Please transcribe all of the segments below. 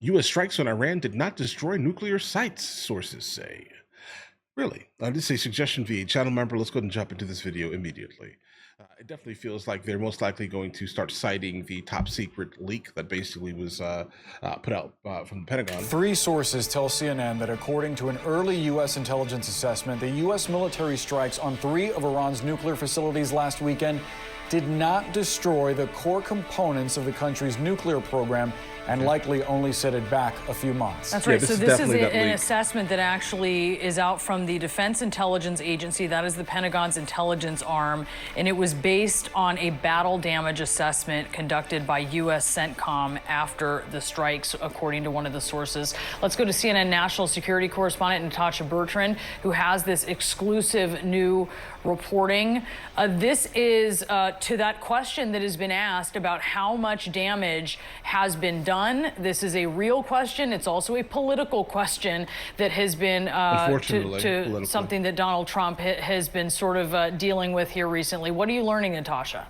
U.S. strikes on Iran did not destroy nuclear sites, sources say. Really? This is a suggestion via channel member. Let's go ahead and jump into this video immediately. It definitely feels like they're most likely going to start citing the top secret leak that basically was put out from the Pentagon. 3 sources tell CNN that according to an early U.S. intelligence assessment, the U.S. military strikes on 3 of Iran's nuclear facilities last weekend did not destroy the core components of the country's nuclear program and likely only set it back a few months. That's right. So this is an assessment that actually is out from the Defense Intelligence Agency. That is the Pentagon's intelligence arm. And it was based on a battle damage assessment conducted by U.S. CENTCOM after the strikes, according to one of the sources. Let's go to CNN national security correspondent Natasha Bertrand, who has this exclusive new reporting. This is to that question that has been asked about how much damage has been done. This is a real question. It's also a political question that has been to something that Donald Trump has been sort of dealing with here recently. What are you learning, Natasha?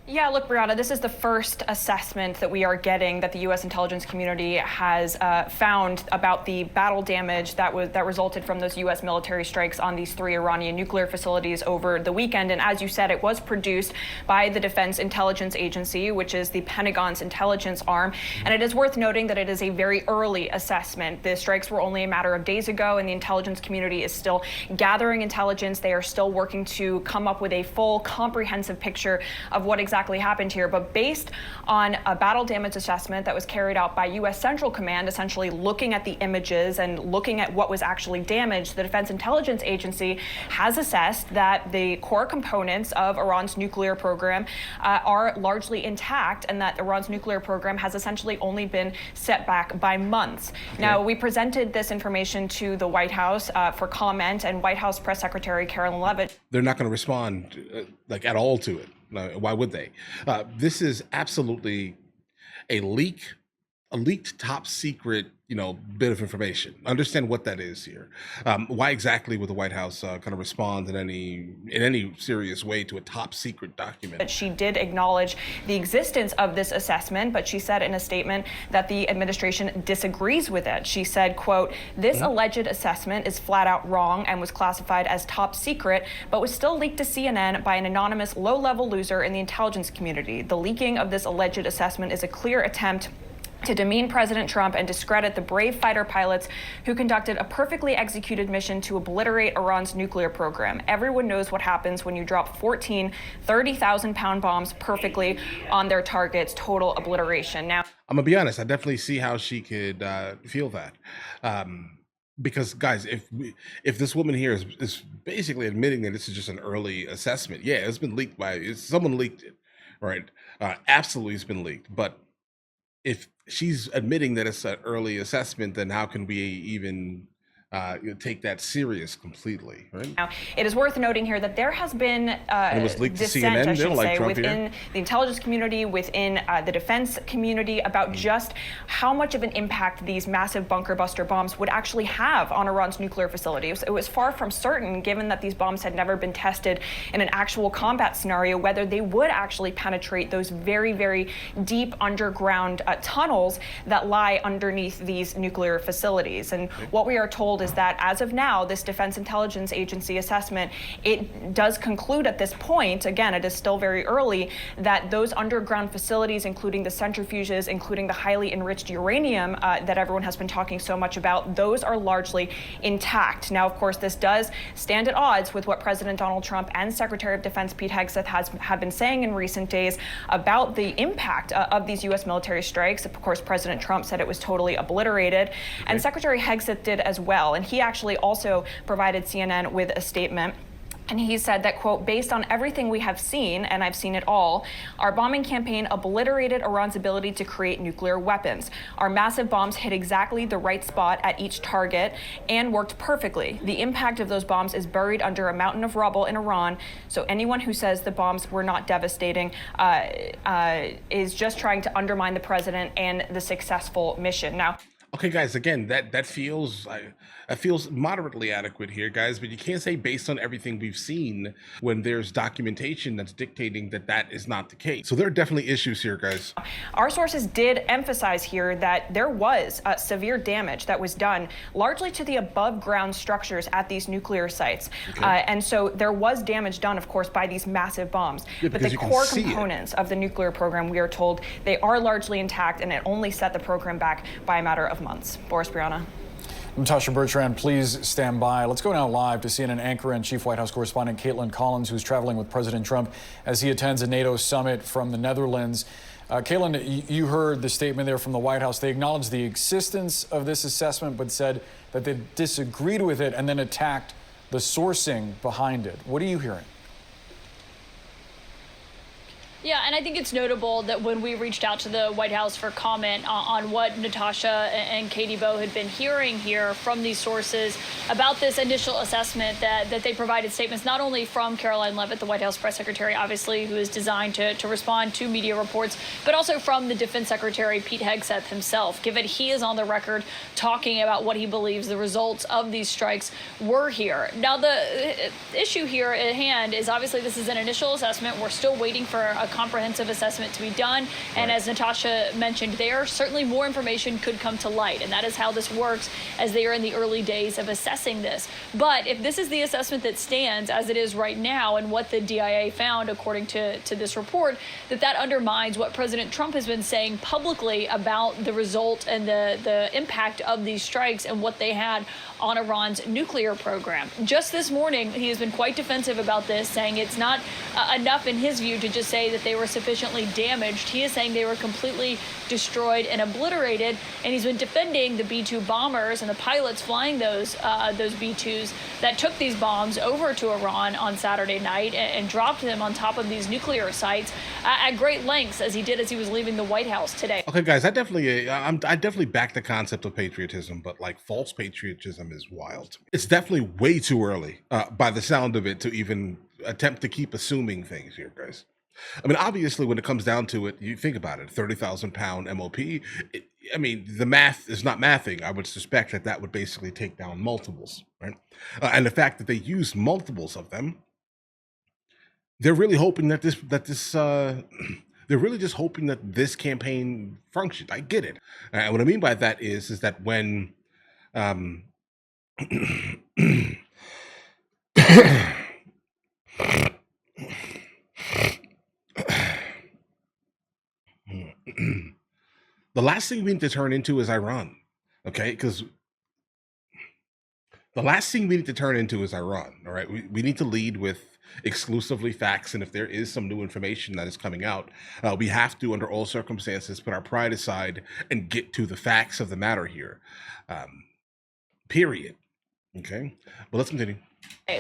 Yeah, look, Brianna, this is the first assessment that we are getting that the U.S. intelligence community has found about the battle damage that resulted from those U.S. military strikes on these 3 Iranian nuclear facilities over the weekend. And as you said, it was produced by the Defense Intelligence Agency, which is the Pentagon's intelligence arm. And it is worth noting that it is a very early assessment. The strikes were only a matter of days ago, and the intelligence community is still gathering intelligence. They are still working to come up with a full, comprehensive picture of what exactly happened here. But based on a battle damage assessment that was carried out by U.S. Central Command, essentially looking at the images and looking at what was actually damaged, the Defense Intelligence Agency has assessed that the core components of Iran's nuclear program are largely intact, and that Iran's nuclear program has essentially only been set back by months. Okay. Now, we presented this information to the White House for comment, and White House Press Secretary Carolyn Leavitt. They're not going to respond at all to it. Why would they? This is absolutely a leaked top secret, bit of information. Understand what that is here. Why exactly would the White House kind of respond in any serious way to a top secret document? She did acknowledge the existence of this assessment, but she said in a statement that the administration disagrees with it. She said, quote, "This alleged assessment is flat out wrong and was classified as top secret, but was still leaked to CNN by an anonymous low-level loser in the intelligence community. The leaking of this alleged assessment is a clear attempt to demean President Trump and discredit the brave fighter pilots who conducted a perfectly executed mission to obliterate Iran's nuclear program. Everyone knows what happens when you drop 14 30,000-pound bombs perfectly on their targets. Total obliteration." Now, I'm gonna be honest. I definitely see how she could feel that. Because guys, if this woman here is basically admitting that this is just an early assessment, yeah, it's been leaked someone leaked it, right? Absolutely, it's been leaked, but if she's admitting that it's an early assessment, then how can we even take that serious completely, right? Now, it is worth noting here that there has been it was leaked dissent, to CNN. I should say, within here. the intelligence community, within the defense community, about just how much of an impact these massive bunker buster bombs would actually have on Iran's nuclear facilities. It was far from certain, given that these bombs had never been tested in an actual combat scenario, whether they would actually penetrate those very, very deep underground tunnels that lie underneath these nuclear facilities. And what we are told is that as of now, this Defense Intelligence Agency assessment, it does conclude at this point, again, it is still very early, that those underground facilities, including the centrifuges, including the highly enriched uranium that everyone has been talking so much about, those are largely intact. Now, of course, this does stand at odds with what President Donald Trump and Secretary of Defense Pete Hegseth have been saying in recent days about the impact of these U.S. military strikes. Of course, President Trump said it was totally obliterated, and Secretary Hegseth did as well. And he actually also provided CNN with a statement. And he said that, quote, "Based on everything we have seen, and I've seen it all, our bombing campaign obliterated Iran's ability to create nuclear weapons. Our massive bombs hit exactly the right spot at each target and worked perfectly. The impact of those bombs is buried under a mountain of rubble in Iran. So anyone who says the bombs were not devastating is just trying to undermine the president and the successful mission." Now, Okay, guys. Again, that feels moderately adequate here, guys. But you can't say based on everything we've seen when there's documentation that's dictating that that is not the case. So there are definitely issues here, guys. Our sources did emphasize here that there was severe damage that was done largely to the above-ground structures at these nuclear sites, and so there was damage done, of course, by these massive bombs. Yeah, but the you can core see components of the nuclear program, we are told, they are largely intact, and it only set the program back by a matter of months. Boris, Brianna. Natasha Bertrand, please stand by. Let's go now live to CNN anchor and chief White House correspondent Caitlin Collins, who's traveling with President Trump as he attends a NATO summit from the Netherlands. Caitlin, you heard the statement there from the White House. They acknowledged the existence of this assessment, but said that they disagreed with it and then attacked the sourcing behind it. What are you hearing? Yeah, and I think it's notable that when we reached out to the White House for comment on what Natasha and Katie Bowe had been hearing here from these sources about this initial assessment, that they provided statements not only from Caroline Leavitt, the White House press secretary, obviously, who is designed to respond to media reports, but also from the Defense Secretary, Pete Hegseth himself, given he is on the record talking about what he believes the results of these strikes were here. Now, the issue here at hand is obviously this is an initial assessment. We're still waiting for a comprehensive assessment to be done. And as Natasha mentioned there, certainly more information could come to light. And that is how this works as they are in the early days of assessing this. But if this is the assessment that stands as it is right now and what the DIA found, according to this report, that undermines what President Trump has been saying publicly about the result and the impact of these strikes and what they had on Iran's nuclear program. Just this morning, he has been quite defensive about this, saying it's not enough in his view to just say that they were sufficiently damaged. He is saying they were completely destroyed and obliterated, and he's been defending the B-2 bombers and the pilots flying those B-2s that took these bombs over to Iran on Saturday night and dropped them on top of these nuclear sites at great lengths, as he did as he was leaving the White House today. Okay, guys, I definitely back the concept of patriotism, but like false patriotism is wild. It's definitely way too early, by the sound of it, to even attempt to keep assuming things here, guys. I mean, obviously, when it comes down to it, you think about it, 30,000 pound MOP. I mean, the math is not mathing. I would suspect that would basically take down multiples, right? And the fact that they used multiples of them, they're really hoping that they're really just hoping that this campaign functioned. I get it. And what I mean by that is that when, the last thing we need to turn into is Iran, okay? Because the last thing we need to turn into is Iran, all right? We need to lead with exclusively facts, and if there is some new information that is coming out, we have to, under all circumstances, put our pride aside and get to the facts of the matter here, period, okay? But let's continue.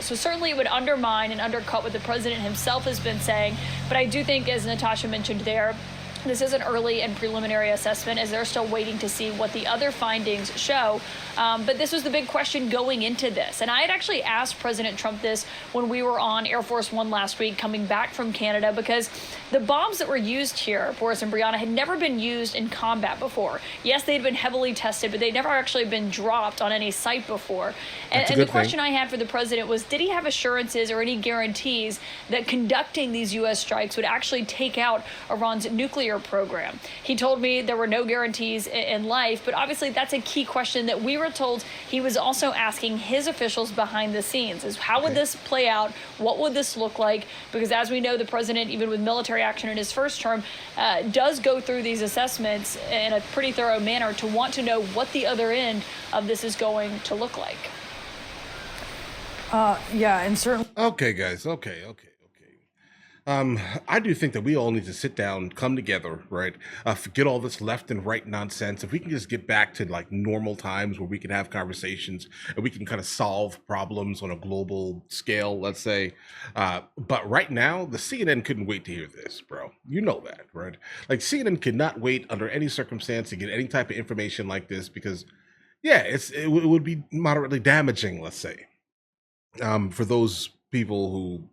So certainly it would undermine and undercut what the president himself has been saying, but I do think, as Natasha mentioned there, this is an early and preliminary assessment, as they're still waiting to see what the other findings show. But this was the big question going into this. And I had actually asked President Trump this when we were on Air Force One last week, coming back from Canada, because the bombs that were used here, Boris and Brianna, had never been used in combat before. Yes, they'd been heavily tested, but they'd never actually been dropped on any site before. And the question I had for the president was, did he have assurances or any guarantees that conducting these U.S. strikes would actually take out Iran's nuclear program? He told me there were no guarantees in life, but obviously that's a key question that we were told he was also asking his officials behind the scenes, is how would this play out? What would this look like? Because as we know, the president, even with military action in his first term, does go through these assessments in a pretty thorough manner to want to know what the other end of this is going to look like. Yeah, and certainly. Okay, guys. Okay. I do think that we all need to sit down, come together, right? Forget all this left and right nonsense. If we can just get back to like normal times where we can have conversations and we can kind of solve problems on a global scale, let's say. But right now, the CNN couldn't wait to hear this, bro. You know that, right? Like CNN could not wait under any circumstance to get any type of information like this because, yeah, it would be moderately damaging, let's say, for those people who,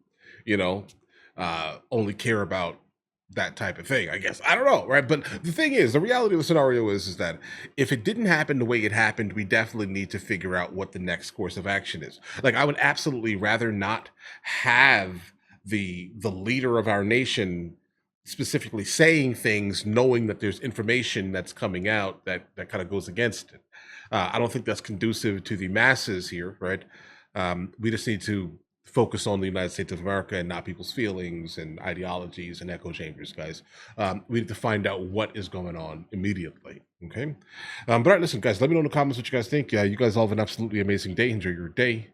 only care about that type of thing, I guess. I don't know, right? But the thing is, the reality of the scenario is that if it didn't happen the way it happened, we definitely need to figure out what the next course of action is. Like, I would absolutely rather not have the leader of our nation specifically saying things, knowing that there's information that's coming out that kind of goes against it. I don't think that's conducive to the masses here, right? We just need to focus on the United States of America and not people's feelings and ideologies and echo chambers, guys. We need to find out what is going on immediately, okay? But all right, listen, guys, let me know in the comments what you guys think. You guys all have an absolutely amazing day. Enjoy your day.